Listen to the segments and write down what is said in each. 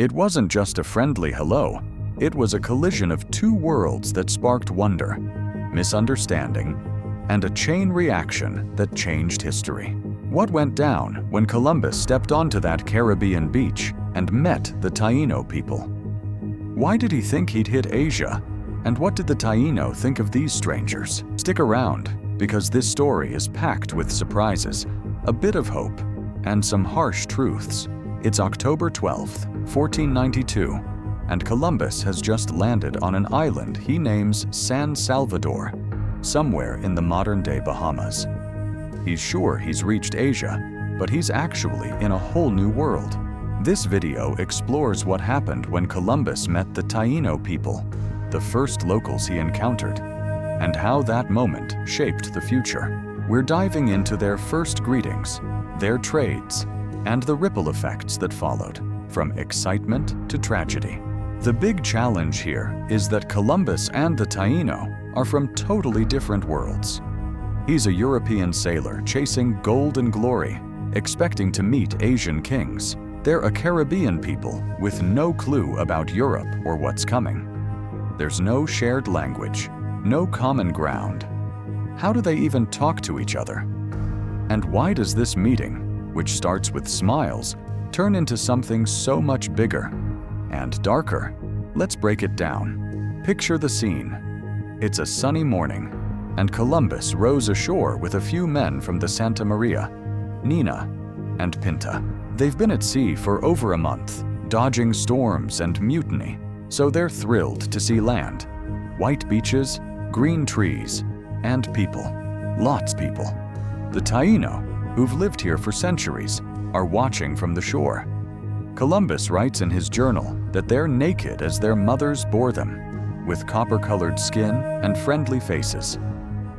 It wasn't just a friendly hello, it was a collision of two worlds that sparked wonder, misunderstanding, and a chain reaction that changed history. What went down when Columbus stepped onto that Caribbean beach and met the Taino people? Why did he think he'd hit Asia? And what did the Taino think of these strangers? Stick around, because this story is packed with surprises, a bit of hope, and some harsh truths. It's October 12th, 1492, and Columbus has just landed on an island he names San Salvador, somewhere in the modern-day Bahamas. He's sure he's reached Asia, but he's actually in a whole new world. This video explores what happened when Columbus met the Taino people, the first locals he encountered, and how that moment shaped the future. We're diving into their first greetings, their trades, and the ripple effects that followed, from excitement to tragedy. The big challenge here is that Columbus and the Taino are from totally different worlds. He's a European sailor chasing gold and glory, expecting to meet Asian kings. They're a Caribbean people with no clue about Europe or what's coming. There's no shared language, no common ground. How do they even talk to each other? And why does this meeting, which starts with smiles, turn into something so much bigger and darker? Let's break it down. Picture the scene. It's a sunny morning, and Columbus rows ashore with a few men from the Santa Maria, Nina, and Pinta. They've been at sea for over a month, dodging storms and mutiny, so they're thrilled to see land. White beaches, green trees, and people. Lots people. The Taino, who've lived here for centuries, are watching from the shore. Columbus writes in his journal that they're naked as their mothers bore them, with copper-colored skin and friendly faces.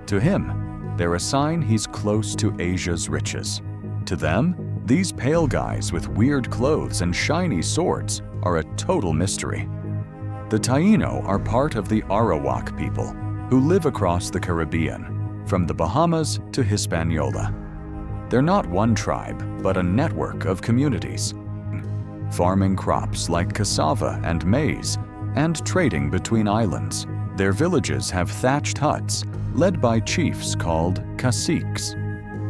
To him, they're a sign he's close to Asia's riches. To them, these pale guys with weird clothes and shiny swords are a total mystery. The Taino are part of the Arawak people, who live across the Caribbean, from the Bahamas to Hispaniola. They're not one tribe, but a network of communities, farming crops like cassava and maize, and trading between islands. Their villages have thatched huts, led by chiefs called caciques.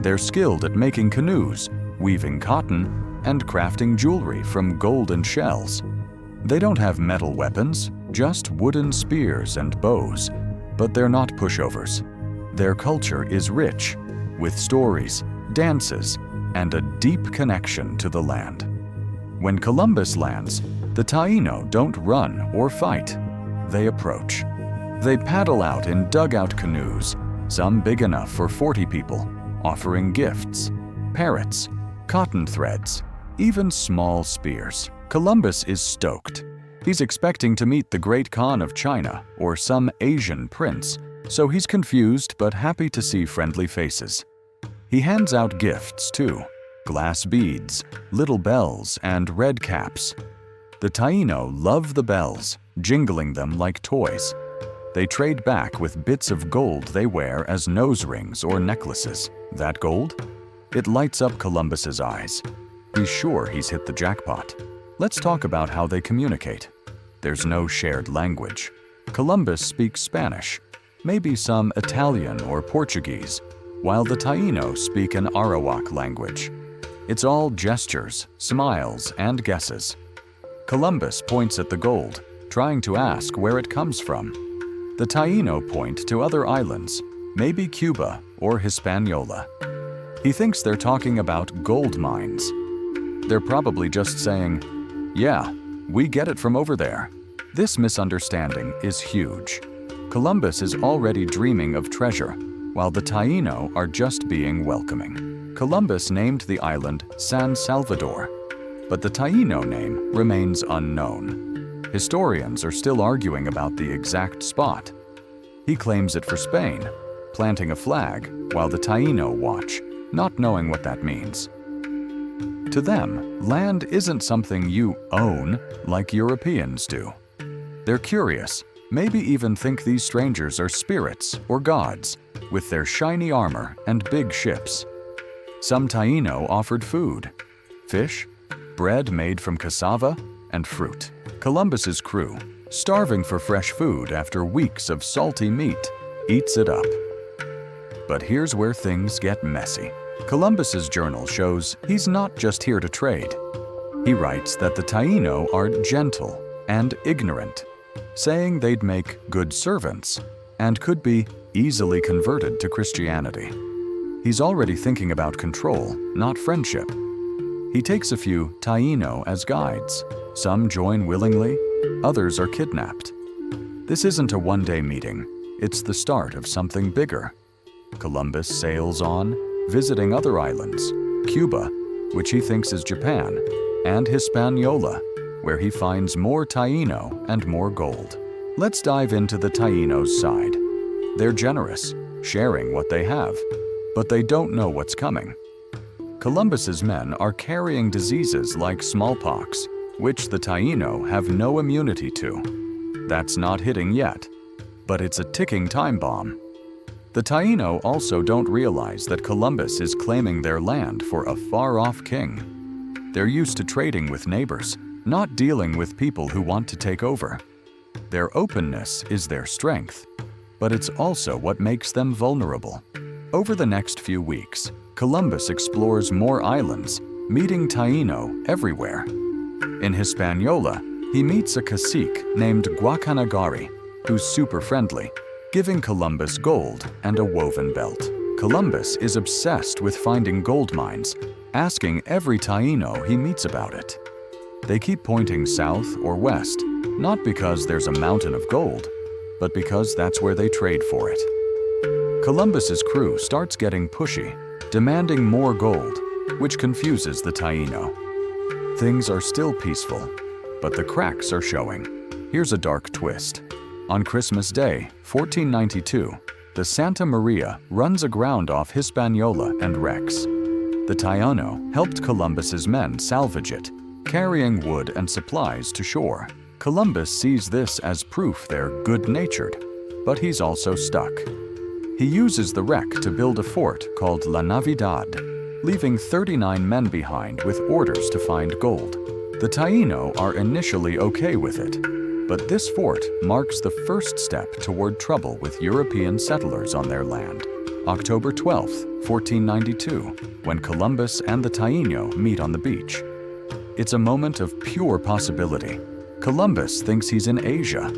They're skilled at making canoes, weaving cotton, and crafting jewelry from golden shells. They don't have metal weapons, just wooden spears and bows, but they're not pushovers. Their culture is rich, with stories, dances, and a deep connection to the land. When Columbus lands, the Taino don't run or fight. They approach. They paddle out in dugout canoes, some big enough for 40 people, offering gifts, parrots, cotton threads, even small spears. Columbus is stoked. He's expecting to meet the Great Khan of China or some Asian prince, so he's confused but happy to see friendly faces. He hands out gifts too, glass beads, little bells, and red caps. The Taino love the bells, jingling them like toys. They trade back with bits of gold they wear as nose rings or necklaces. That gold? It lights up Columbus's eyes. He's sure he's hit the jackpot. Let's talk about how they communicate. There's no shared language. Columbus speaks Spanish, maybe some Italian or Portuguese, while the Taino speak an Arawak language. It's all gestures, smiles, and guesses. Columbus points at the gold, trying to ask where it comes from. The Taino point to other islands, maybe Cuba or Hispaniola. He thinks they're talking about gold mines. They're probably just saying, "Yeah, we get it from over there." This misunderstanding is huge. Columbus is already dreaming of treasure, while the Taino are just being welcoming. Columbus named the island San Salvador, but the Taino name remains unknown. Historians are still arguing about the exact spot. He claims it for Spain, planting a flag, while the Taino watch, not knowing what that means. To them, land isn't something you own like Europeans do. They're curious, maybe even think these strangers are spirits or gods, with their shiny armor and big ships. Some Taino offered food, fish, bread made from cassava, and fruit. Columbus's crew, starving for fresh food after weeks of salty meat, eats it up. But here's where things get messy. Columbus's journal shows he's not just here to trade. He writes that the Taino are gentle and ignorant, saying they'd make good servants and could be easily converted to Christianity. He's already thinking about control, not friendship. He takes a few Taino as guides. Some join willingly, others are kidnapped. This isn't a one-day meeting, it's the start of something bigger. Columbus sails on, visiting other islands, Cuba, which he thinks is Japan, and Hispaniola, where he finds more Taino and more gold. Let's dive into the Taino's side. They're generous, sharing what they have, but they don't know what's coming. Columbus's men are carrying diseases like smallpox, which the Taino have no immunity to. That's not hitting yet, but it's a ticking time bomb. The Taino also don't realize that Columbus is claiming their land for a far-off king. They're used to trading with neighbors, not dealing with people who want to take over. Their openness is their strength, but it's also what makes them vulnerable. Over the next few weeks, Columbus explores more islands, meeting Taino everywhere. In Hispaniola, he meets a cacique named Guacanagari, who's super friendly, giving Columbus gold and a woven belt. Columbus is obsessed with finding gold mines, asking every Taino he meets about it. They keep pointing south or west, not because there's a mountain of gold, but because that's where they trade for it. Columbus's crew starts getting pushy, demanding more gold, which confuses the Taino. Things are still peaceful, but the cracks are showing. Here's a dark twist. On Christmas Day, 1492, the Santa Maria runs aground off Hispaniola and wrecks. The Taino helped Columbus's men salvage it, carrying wood and supplies to shore. Columbus sees this as proof they're good-natured, but he's also stuck. He uses the wreck to build a fort called La Navidad, leaving 39 men behind with orders to find gold. The Taino are initially okay with it, but this fort marks the first step toward trouble with European settlers on their land. October 12, 1492, when Columbus and the Taino meet on the beach. It's a moment of pure possibility. Columbus thinks he's in Asia.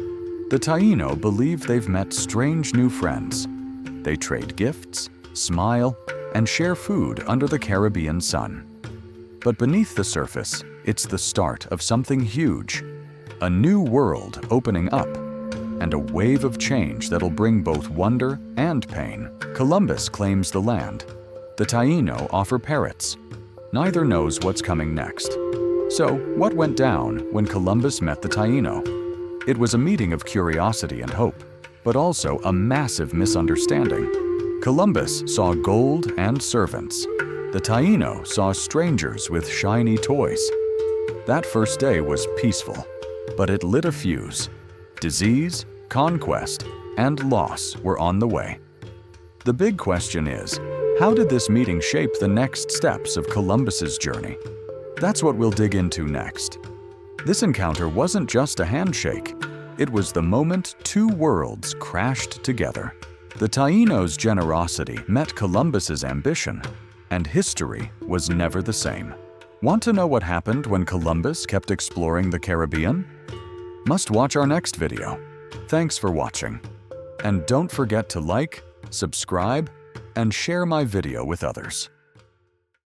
The Taino believe they've met strange new friends. They trade gifts, smile, and share food under the Caribbean sun. But beneath the surface, it's the start of something huge. A new world opening up, and a wave of change that'll bring both wonder and pain. Columbus claims the land. The Taino offer parrots. Neither knows what's coming next. So, what went down when Columbus met the Taino? It was a meeting of curiosity and hope, but also a massive misunderstanding. Columbus saw gold and servants. The Taino saw strangers with shiny toys. That first day was peaceful, but it lit a fuse. Disease, conquest, and loss were on the way. The big question is, how did this meeting shape the next steps of Columbus's journey? That's what we'll dig into next. This encounter wasn't just a handshake. It was the moment two worlds crashed together. The Taino's generosity met Columbus's ambition, and history was never the same. Want to know what happened when Columbus kept exploring the Caribbean? Must watch our next video. Thanks for watching. And don't forget to like, subscribe, and share my video with others.